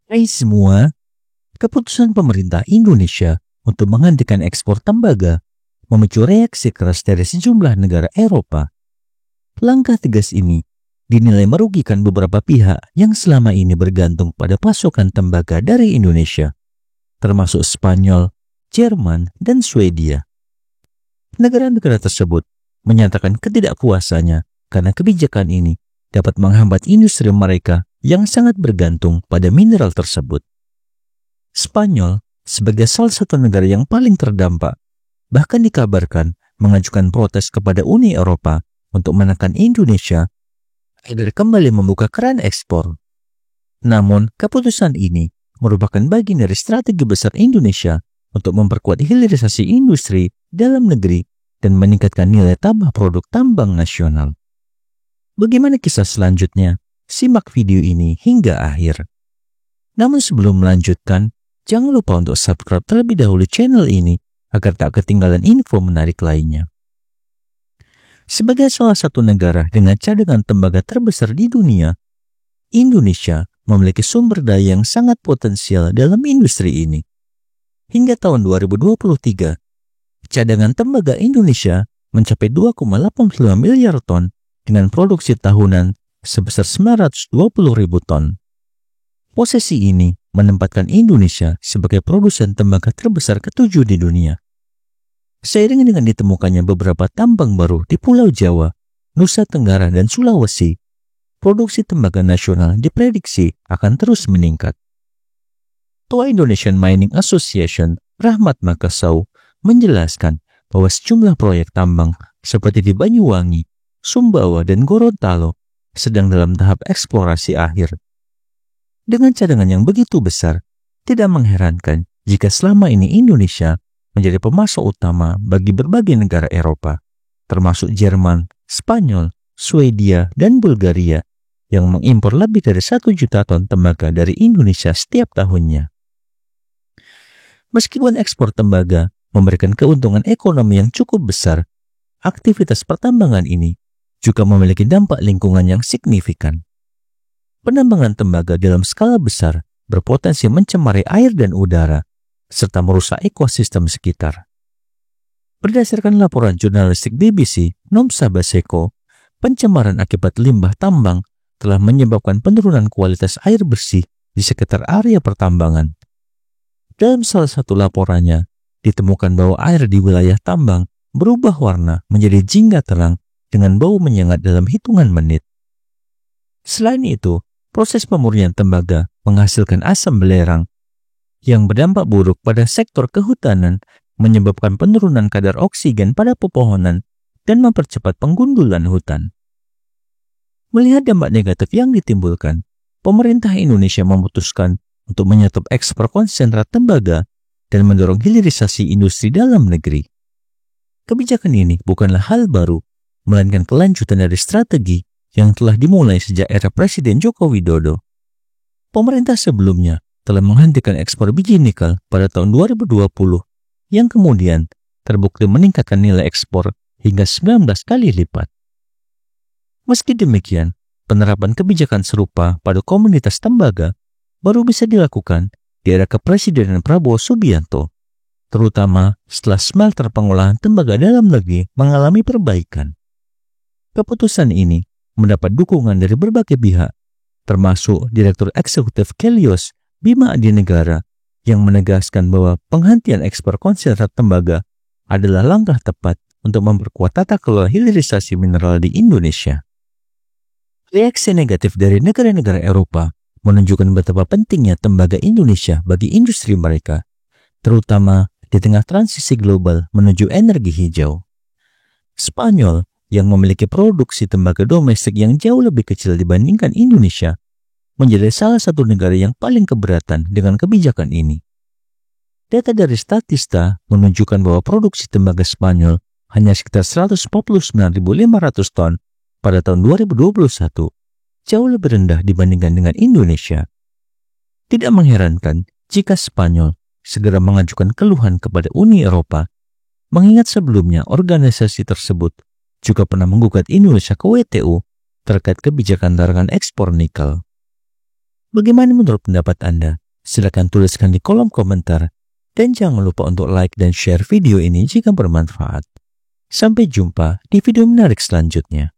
Hai semua, keputusan pemerintah Indonesia untuk menghentikan ekspor tembaga memicu reaksi keras dari sejumlah negara Eropa. Langkah tegas ini dinilai merugikan beberapa pihak yang selama ini bergantung pada pasokan tembaga dari Indonesia, termasuk Spanyol, Jerman, dan Swedia. Negara-negara tersebut menyatakan ketidakpuasannya karena kebijakan ini dapat menghambat industri mereka yang sangat bergantung pada mineral tersebut. Spanyol, sebagai salah satu negara yang paling terdampak, bahkan dikabarkan mengajukan protes kepada Uni Eropa untuk menekan Indonesia agar kembali membuka keran ekspor. Namun, keputusan ini merupakan bagian dari strategi besar Indonesia untuk memperkuat hilirisasi industri dalam negeri dan meningkatkan nilai tambah produk tambang nasional. Bagaimana kisah selanjutnya? Simak video ini hingga akhir. Namun sebelum melanjutkan, jangan lupa untuk subscribe terlebih dahulu channel ini agar tak ketinggalan info menarik lainnya. Sebagai salah satu negara dengan cadangan tembaga terbesar di dunia, Indonesia memiliki sumber daya yang sangat potensial dalam industri ini. Hingga tahun 2023, cadangan tembaga Indonesia mencapai 2,85 miliar ton dengan produksi tahunan sebesar 920.000 ton. Posisi ini menempatkan Indonesia sebagai produsen tembaga terbesar ketujuh di dunia. Seiring dengan ditemukannya beberapa tambang baru di Pulau Jawa, Nusa Tenggara, dan Sulawesi, produksi tembaga nasional diprediksi akan terus meningkat. Ketua Indonesian Mining Association, Rahmat Makasau, menjelaskan bahwa sejumlah proyek tambang seperti di Banyuwangi, Sumbawa, dan Gorontalo sedang dalam tahap eksplorasi akhir. Dengan cadangan yang begitu besar, tidak mengherankan jika selama ini Indonesia menjadi pemasok utama bagi berbagai negara Eropa, termasuk Jerman, Spanyol, Swedia, dan Bulgaria yang mengimpor lebih dari 1 juta ton tembaga dari Indonesia setiap tahunnya. Meskipun ekspor tembaga memberikan keuntungan ekonomi yang cukup besar, aktivitas pertambangan ini juga memiliki dampak lingkungan yang signifikan. Penambangan tembaga dalam skala besar berpotensi mencemari air dan udara, serta merusak ekosistem sekitar. Berdasarkan laporan jurnalistik BBC, Nomsa Baseko, pencemaran akibat limbah tambang telah menyebabkan penurunan kualitas air bersih di sekitar area pertambangan. Dalam salah satu laporannya, ditemukan bahwa air di wilayah tambang berubah warna menjadi jingga terang dengan bau menyengat dalam hitungan menit. Selain itu, proses pemurnian tembaga menghasilkan asam belerang yang berdampak buruk pada sektor kehutanan, menyebabkan penurunan kadar oksigen pada pepohonan dan mempercepat penggundulan hutan. Melihat dampak negatif yang ditimbulkan, pemerintah Indonesia memutuskan untuk menyetop ekspor konsentrat tembaga dan mendorong hilirisasi industri dalam negeri. Kebijakan ini bukanlah hal baru, melainkan kelanjutan dari strategi yang telah dimulai sejak era Presiden Joko Widodo. Pemerintah sebelumnya telah menghentikan ekspor biji nikel pada tahun 2020 yang kemudian terbukti meningkatkan nilai ekspor hingga 19 kali lipat. Meski demikian, penerapan kebijakan serupa pada komoditas tembaga baru bisa dilakukan di era kepresidenan Prabowo Subianto, terutama setelah smelter pengolahan tembaga dalam negeri mengalami perbaikan. Keputusan ini mendapat dukungan dari berbagai pihak, termasuk Direktur Eksekutif Kelios Bima Adinegara yang menegaskan bahwa penghentian ekspor konsentrat tembaga adalah langkah tepat untuk memperkuat tata kelola hilirisasi mineral di Indonesia. Reaksi negatif dari negara-negara Eropa menunjukkan betapa pentingnya tembaga Indonesia bagi industri mereka, terutama di tengah transisi global menuju energi hijau. Spanyol yang memiliki produksi tembaga domestik yang jauh lebih kecil dibandingkan Indonesia, menjadi salah satu negara yang paling keberatan dengan kebijakan ini. Data dari Statista menunjukkan bahwa produksi tembaga Spanyol hanya sekitar 149.500 ton pada tahun 2021, jauh lebih rendah dibandingkan dengan Indonesia. Tidak mengherankan jika Spanyol segera mengajukan keluhan kepada Uni Eropa, mengingat sebelumnya organisasi tersebut juga pernah menggugat Indonesia ke WTO terkait kebijakan larangan ekspor nikel. Bagaimana menurut pendapat Anda? Silakan tuliskan di kolom komentar. Dan jangan lupa untuk like dan share video ini jika bermanfaat. Sampai jumpa di video menarik selanjutnya.